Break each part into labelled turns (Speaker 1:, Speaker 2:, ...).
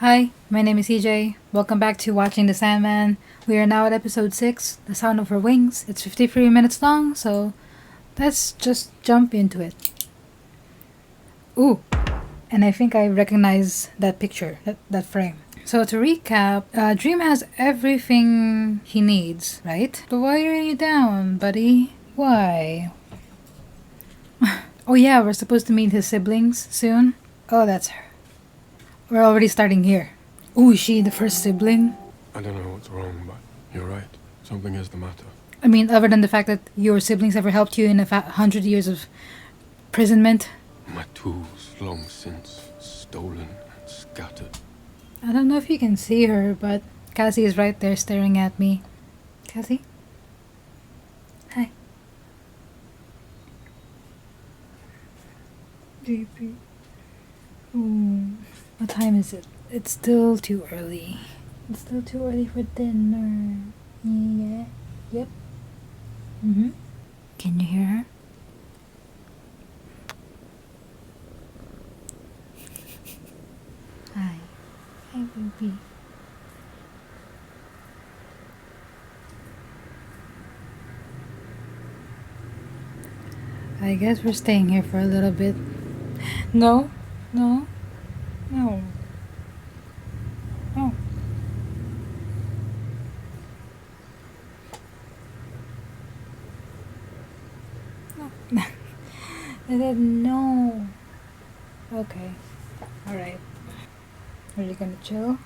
Speaker 1: Hi, my name is EJ. Welcome back to Watching the Sandman. We are now at episode 6, The Sound of Her Wings. It's 53 minutes long, so let's just jump into it. Ooh, and I think I recognize that picture, that frame. So to recap, Dream has everything he needs, right? But why are you down, buddy? Why? Oh yeah, we're supposed to meet his siblings soon. Oh, that's her. We're already starting here. Ooh, is she the first sibling?
Speaker 2: I don't know what's wrong, but you're right. Something is the matter.
Speaker 1: I mean, other than the fact that your siblings ever helped you in 100 years of imprisonment?
Speaker 2: My tools, long since stolen and scattered.
Speaker 1: I don't know if you can see her, but Cacy is right there staring at me. Cacy? Hi. JP. Ooh. What time is it? It's still too early. It's still too early for dinner. Yeah. Yep. Mm-hmm. Can you hear her? Hi. Hi, baby. I guess we're staying here for a little bit. No. No. No. No. No. I said no. Okay. Alright. Are you gonna chill?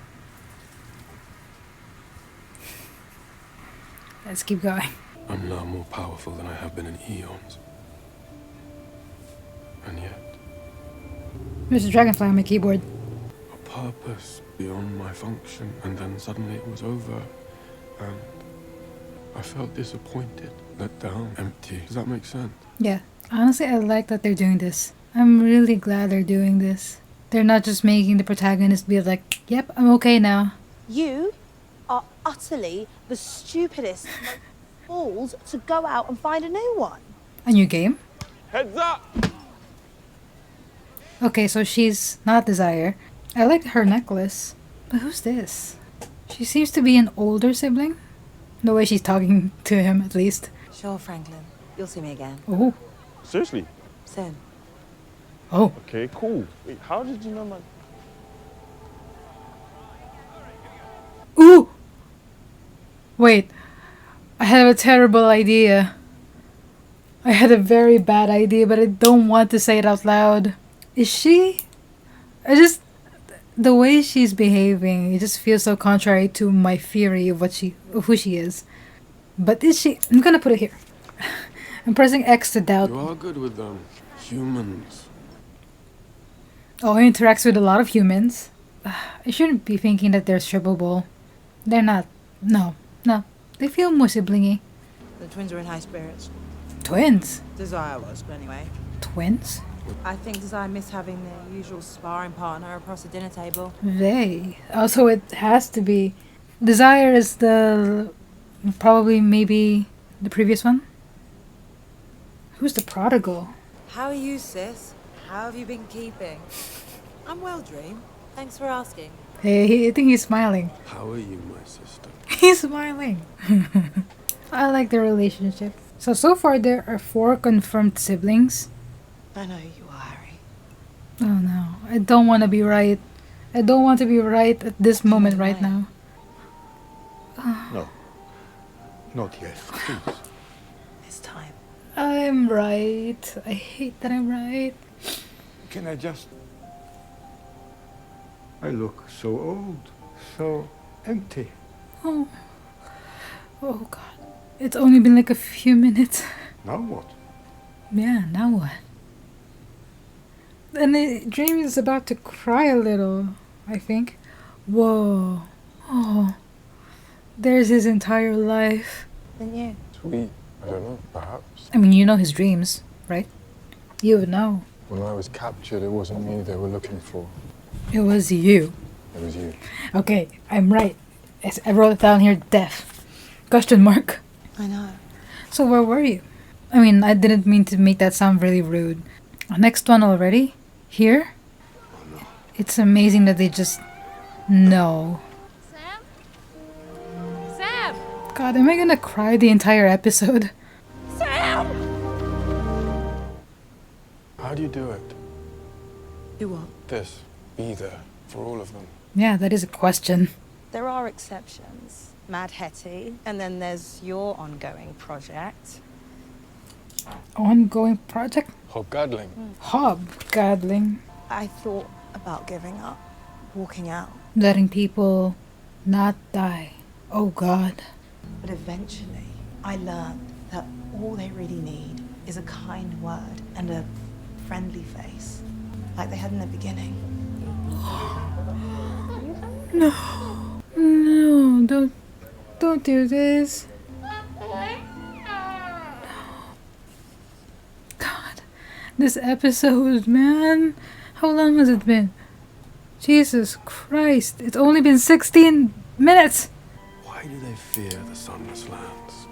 Speaker 1: Let's keep going.
Speaker 2: I'm now more powerful than I have been in eons. And yet,
Speaker 1: There's a dragonfly on my keyboard.
Speaker 2: a purpose beyond my function, and then suddenly it was over, and I felt disappointed, let down, empty. Does that make sense?
Speaker 1: Yeah. Honestly, I like that they're doing this. I'm really glad they're doing this. They're not just making the protagonist be like, yep, I'm okay now.
Speaker 3: You are utterly the stupidest balls to go out and find a new one.
Speaker 1: A new game?
Speaker 2: Heads up!
Speaker 1: Okay, so she's not Desire. I like her necklace. But who's this? She seems to be an older sibling. The way she's talking to him, at least.
Speaker 4: Sure, Franklin. You'll see me again.
Speaker 1: Oh.
Speaker 5: Seriously?
Speaker 4: Soon.
Speaker 1: Oh.
Speaker 5: Okay, cool. Wait, how did you know my...
Speaker 1: Ooh! Wait. I have a terrible idea. I had a very bad idea, but I don't want to say it out loud. Is she? The way she's behaving, it just feels so contrary to my theory of who she is. But is she? I'm gonna put it here. I'm pressing X to doubt.
Speaker 2: You are good with them. Humans.
Speaker 1: Oh, he interacts with a lot of humans. I shouldn't be thinking that they're strippable. They're not. No. They feel more siblingy.
Speaker 4: The twins are in high spirits.
Speaker 1: Twins?
Speaker 4: Desire was, but anyway.
Speaker 1: Twins?
Speaker 4: I think Desire missed having their usual sparring partner across the dinner table.
Speaker 1: They. Also, it has to be. Desire is maybe the previous one? Who's the prodigal?
Speaker 4: How are you, sis? How have you been keeping? I'm well, Dream. Thanks for asking.
Speaker 1: Hey, I think he's smiling.
Speaker 2: How are you, my sister?
Speaker 1: He's smiling. I like the relationship. So far there are 4 confirmed siblings.
Speaker 4: I know you are, Harry.
Speaker 1: Oh no, I don't want to be right. I don't want to be right at this moment right now.
Speaker 5: No. Not yet, please.
Speaker 4: This time.
Speaker 1: I'm right. I hate that I'm right.
Speaker 5: Can I just... I look so old, so empty.
Speaker 1: Oh God. It's only been like a few minutes.
Speaker 5: Now what?
Speaker 1: Yeah, now what? And Dream is about to cry a little, I think. Whoa. Oh. There's his entire life.
Speaker 4: Then you.
Speaker 2: Sweet. I don't know, perhaps.
Speaker 1: I mean, you know his dreams, right? You would know.
Speaker 2: When I was captured, it wasn't me they were looking for.
Speaker 1: It was you.
Speaker 2: It was you.
Speaker 1: Okay, I'm right. I wrote it down here, deaf. Question mark.
Speaker 4: I know.
Speaker 1: So where were you? I mean, I didn't mean to make that sound really rude. Next one already? Here?
Speaker 2: Oh no.
Speaker 1: It's amazing that they just No.
Speaker 6: Sam? Sam!
Speaker 1: God, am I gonna cry the entire episode?
Speaker 6: Sam!
Speaker 2: How do you do it?
Speaker 4: Do what?
Speaker 2: This. Be there for all of them.
Speaker 1: Yeah, that is a question.
Speaker 3: There are exceptions. Mad Hetty, and then there's your ongoing project.
Speaker 1: Ongoing project?
Speaker 2: Hobgaddling.
Speaker 1: Hobgaddling.
Speaker 3: I thought about giving up, walking out,
Speaker 1: Letting people not die. Oh God.
Speaker 3: but eventually I learned that all they really need is a kind word and a friendly face, like they had in the beginning.
Speaker 1: No, don't do this. God, this episode, man. How long has it been? Jesus Christ, it's only been 16 minutes.
Speaker 2: Why do they fear the sunless lands?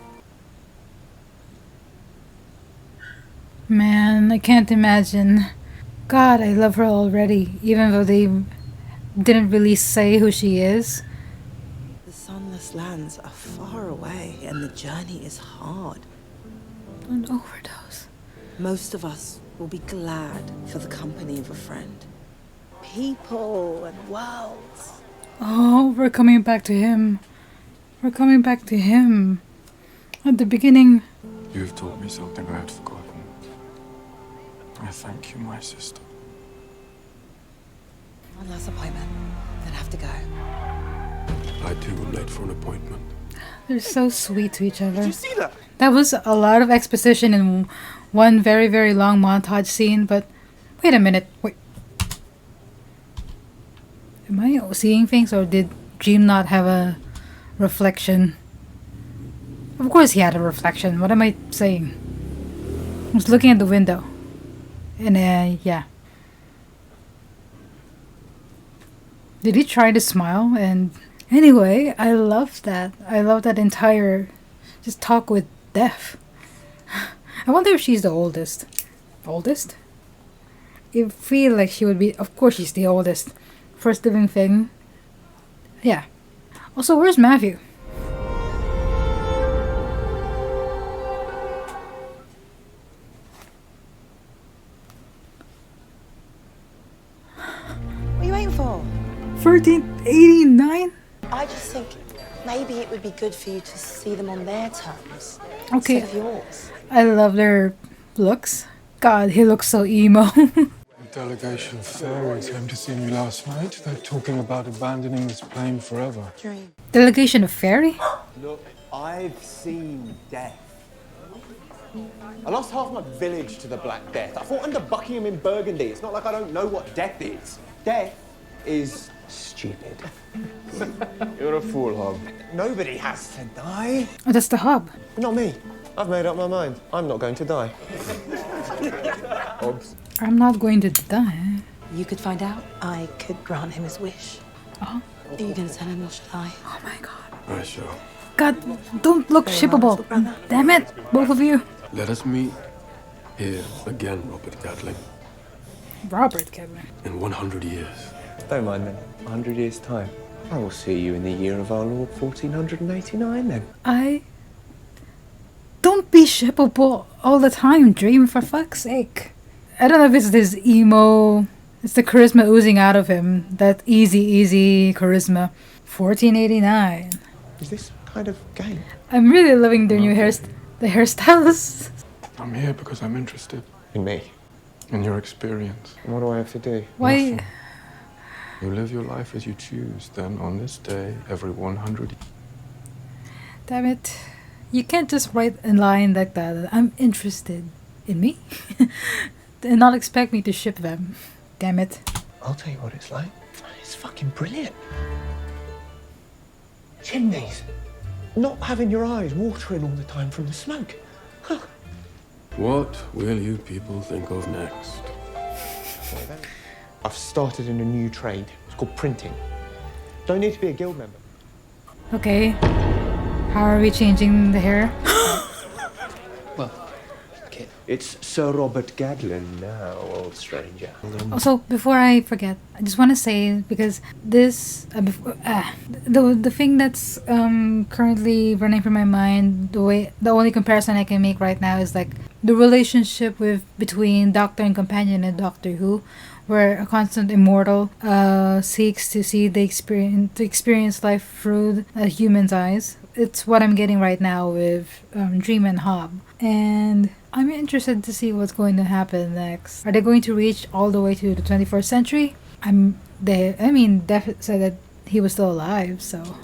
Speaker 1: Man, I can't imagine. God, I love her already, even though they didn't really say who she is.
Speaker 4: The sunless lands are far away and the journey is hard.
Speaker 1: An overdose.
Speaker 4: Most of us will be glad for the company of a friend. People and worlds.
Speaker 1: Oh, we're coming back to him. We're coming back to him. At the beginning,
Speaker 2: You've taught me something I had forgotten. I thank you, my sister.
Speaker 4: One last appointment, then have to go.
Speaker 2: I too am late for an appointment.
Speaker 1: they're so sweet to each other.
Speaker 7: Did you see that?
Speaker 1: That was a lot of exposition in one very, very long montage scene, but wait a minute. Wait. Am I seeing things, or did Dream not have a reflection? Of course he had a reflection. What am I saying? I was looking at the window. And yeah. Did he try to smile? And anyway, I love that. I love that entire just talk with Death. I wonder if she's the oldest. Oldest? I feel like she would be. Of course, she's the oldest. First living thing. Yeah. Also, where's Matthew?
Speaker 3: What are you waiting for?
Speaker 1: 1389?
Speaker 3: I just think maybe it would be good for you to see them on their terms
Speaker 1: Okay.
Speaker 3: instead of yours.
Speaker 1: I love their looks. God, he looks so emo.
Speaker 2: A delegation of fairies came to see me last night. They're talking about abandoning this plane forever.
Speaker 3: Dream.
Speaker 1: Delegation of fairy?
Speaker 7: Look, I've seen death. I lost half my village to the Black Death. I fought under Buckingham in Burgundy. It's not like I don't know what death is. Death is stupid. You're a fool, Hob. Nobody has to die.
Speaker 1: Oh, that's the hub.
Speaker 7: Not me. I've made up my mind. I'm not going to die. Hobbs.
Speaker 1: I'm not going to die.
Speaker 3: You could find out. I could grant him his wish.
Speaker 1: Oh.
Speaker 3: Are you going to tell him or shall I?
Speaker 1: Oh my god.
Speaker 2: I shall.
Speaker 1: God, don't look shippable. Damn it, both of you.
Speaker 2: Let us meet here again, Robert Gatling,
Speaker 1: Robert Kevin.
Speaker 2: in 100 years.
Speaker 7: Don't mind then. 100 years' time. I will see you in the year of our Lord 1489 then.
Speaker 1: Don't be shippable all the time, Dream, for fuck's sake. I don't know if it's this emo. It's the charisma oozing out of him. That easy charisma. 1489.
Speaker 7: Is this kind of game?
Speaker 1: I'm really loving their new the hairstyles.
Speaker 2: I'm here because I'm interested
Speaker 7: In me.
Speaker 2: in your experience.
Speaker 7: And what do I have to do?
Speaker 1: Why?
Speaker 2: Nothing. You live your life as you choose. Then on this day, every 100
Speaker 1: Damn it. You can't just write a line like that. I'm interested in me. And not expect me to ship them. Damn it.
Speaker 7: I'll tell you what it's like. It's fucking brilliant. Chimneys. Not having your eyes watering all the time from the smoke. Huh.
Speaker 2: What will you people think of next?
Speaker 7: I've started in a new trade. It's called printing. Don't need to be a guild member.
Speaker 1: Okay. How are we changing the hair?
Speaker 7: Well,
Speaker 8: like it.
Speaker 7: It's Sir Robert Gadlin now, old stranger.
Speaker 1: Also, before I forget, I just want to say, because this the thing that's currently running through my mind, the only comparison I can make right now is like the relationship between Doctor and companion in Doctor Who, where a constant immortal seeks to see the experience life through a human's eyes. It's what I'm getting right now with Dream and Hob, and I'm interested to see what's going to happen next. Are they going to reach all the way to the 21st century? Def said that he was still alive, so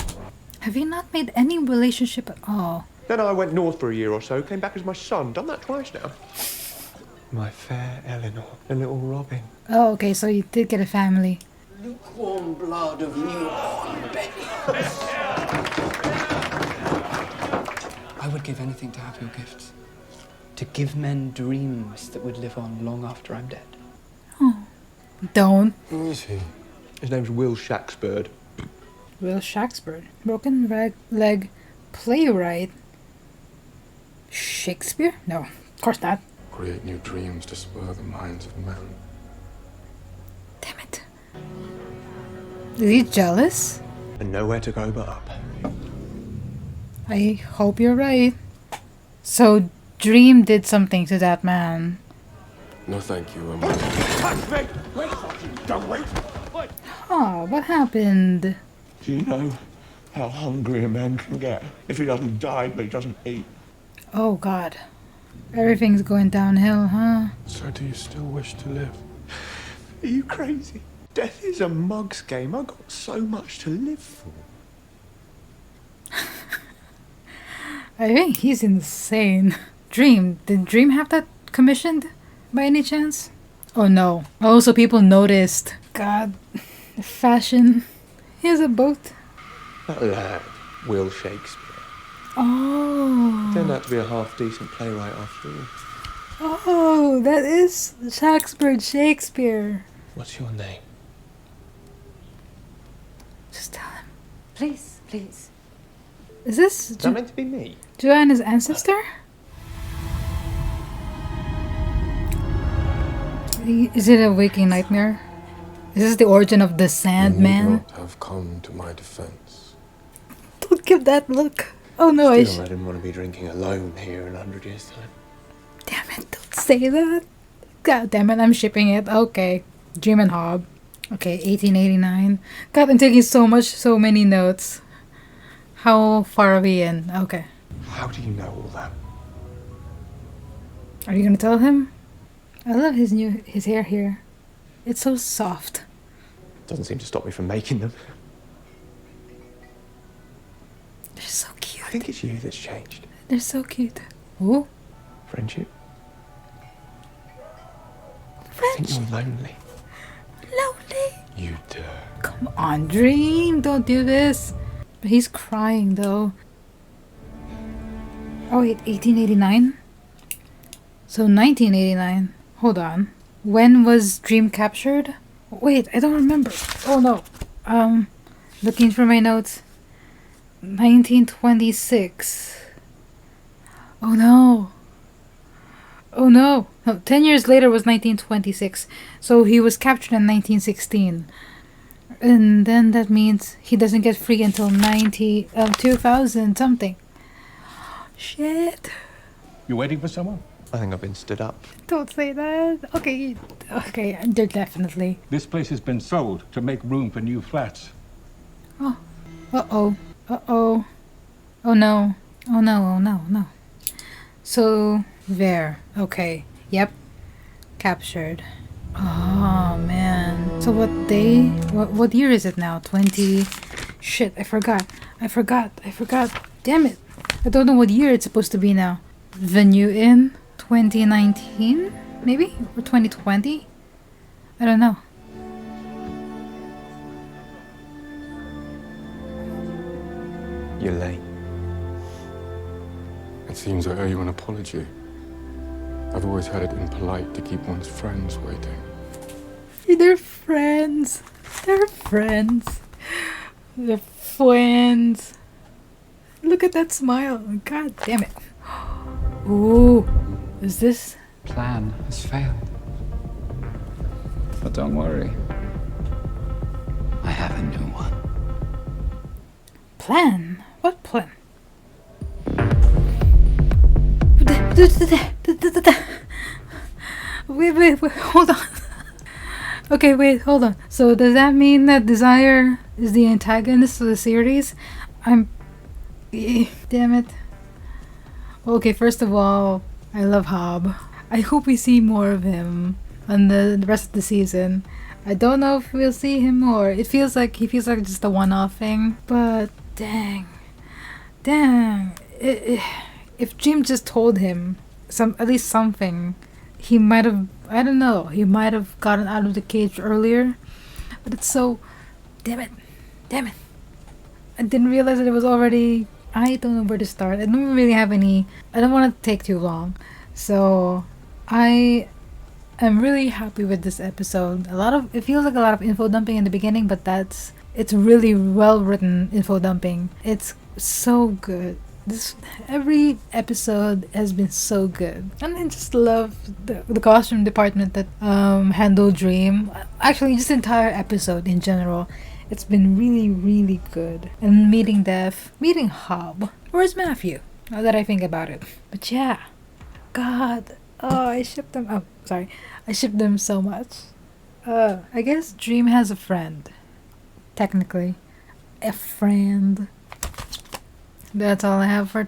Speaker 1: have you not made any relationship at all?
Speaker 7: Then I went north for a year or so, came back as my son. Done that twice now. My fair Eleanor, and little Robin.
Speaker 1: Oh, okay, so you did get a family.
Speaker 8: Lukewarm blood of newborn baby. I would give anything to have your gifts. To give men dreams that would live on long after I'm dead.
Speaker 1: Oh, don't.
Speaker 2: Who is he?
Speaker 7: His name's Will Shaxford.
Speaker 1: Will Shakespeare, broken leg playwright. Shakespeare? No, of course not.
Speaker 2: Create new dreams to spur the minds of men.
Speaker 1: Damn it. Is he jealous?
Speaker 7: And nowhere to go but up.
Speaker 1: I hope you're right. So, Dream did something to that man.
Speaker 2: No, thank you,
Speaker 7: Touch me! Wait, don't wait!
Speaker 1: Oh, what happened?
Speaker 5: Do you know how hungry a man can get if he doesn't die but he doesn't eat?
Speaker 1: Oh, God. Everything's going downhill, huh?
Speaker 2: So do you still wish to live?
Speaker 7: Are you crazy? Death is a mug's game. I've got so much to live for.
Speaker 1: I think he's insane. Dream. Did Dream have that commissioned by any chance? Oh no. Also, people noticed. God. Fashion. He has a boat.
Speaker 7: That lad, Will Shakespeare.
Speaker 1: Oh.
Speaker 7: Turned out to be a half-decent playwright after all.
Speaker 1: Oh, that is Shakespeare.
Speaker 7: What's your name?
Speaker 1: Just tell him.
Speaker 6: Please, please.
Speaker 1: Is this
Speaker 7: Is that meant to be me?
Speaker 1: Joanna's ancestor? Is it a waking nightmare? Is this the origin of the
Speaker 2: You need
Speaker 1: Sandman?
Speaker 2: not have come to my defense.
Speaker 1: Don't give that look. Oh no, I
Speaker 7: Still, I didn't want to be drinking alone here in 100 years' time.
Speaker 1: Damn it, don't say that. God damn it, I'm shipping it. Okay. Dream and Hob. Okay, 1889. God, I'm taking so many notes. How far are we in? Okay.
Speaker 7: How do you know all that?
Speaker 1: Are you gonna tell him? I love his hair here. It's so soft.
Speaker 7: Doesn't seem to stop me from making them.
Speaker 1: They're so cute.
Speaker 7: I think it's you that's changed.
Speaker 1: They're so cute. Ooh.
Speaker 7: Friendship? I think you're lonely.
Speaker 1: Lonely.
Speaker 2: You dare.
Speaker 1: Come on, Dream. Don't do this. But he's crying though. Oh wait, 1889? So 1989. Hold on. When was Dream captured? Wait, I don't remember. Oh no. Looking for my notes. 1926. Oh no. Oh no. No, 10 years later was 1926. So he was captured in 1916. And then that means he doesn't get free until 2000 something. Shit.
Speaker 9: You waiting for someone?
Speaker 7: I think I've been stood up.
Speaker 1: Don't say that. Okay, they're definitely.
Speaker 9: This place has been sold to make room for new flats.
Speaker 1: Oh. Uh-oh. Uh-oh. Oh no. Oh no, oh no, no. So, there. Okay. Yep. Captured. Oh, man. So what day? What year is it now? 20... Shit, I forgot. Damn it. I don't know what year it's supposed to be now. The New Inn? 2019? Maybe? Or 2020? I don't know.
Speaker 7: You're late.
Speaker 2: It seems I owe you an apology. I've always had it impolite to keep one's friends waiting.
Speaker 1: They're friends. They're friends. They're friends. Look at that smile. God damn it. Ooh. Is this?
Speaker 8: Plan has failed. But don't worry. I have a new one.
Speaker 1: Plan? What plan? Wait, hold on. Okay, wait, hold on. So does that mean that Desire is the antagonist of the series? Damn it. Okay, first of all, I love Hob. I hope we see more of him on the rest of the season. I don't know if we'll see him more. He feels like just a one-off thing. But dang. If Jim just told him at least something, he might have, I don't know, he might have gotten out of the cage earlier. But it's so, damn it. I didn't realize that it was already, I don't know where to start. I don't really have any, I don't want to take too long. So I am really happy with this episode. It feels like a lot of info dumping in the beginning, but it's really well written info dumping. It's so good. Every episode has been so good, and I just love the costume department that handled Dream. Actually, just the entire episode in general, it's been really, really good. And meeting Death, meeting Hob. Where's Matthew? Now that I think about it, but yeah, God, I shipped them. Oh, sorry, I shipped them so much. I guess Dream has a friend, technically, a friend. That's all I have for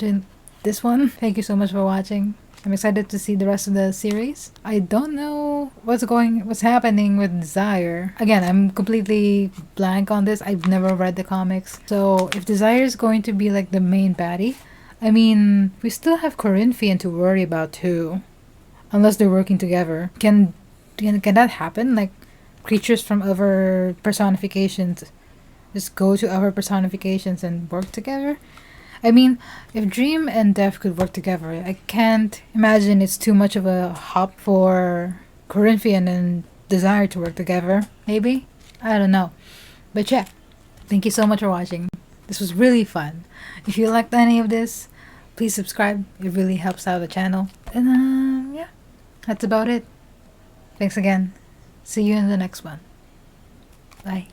Speaker 1: this one. Thank you so much for watching. I'm excited to see the rest of the series. I don't know what's happening with Desire. Again, I'm completely blank on this. I've never read the comics. So if Desire is going to be like the main baddie, I mean, we still have Corinthian to worry about too. Unless they're working together. Can that happen? Like creatures from other personifications just go to other personifications and work together? I mean, if Dream and Death could work together, I can't imagine it's too much of a hop for Corinthian and Desire to work together. Maybe? I don't know. But yeah, thank you so much for watching. This was really fun. If you liked any of this, please subscribe. It really helps out the channel. And yeah, that's about it. Thanks again. See you in the next one. Bye.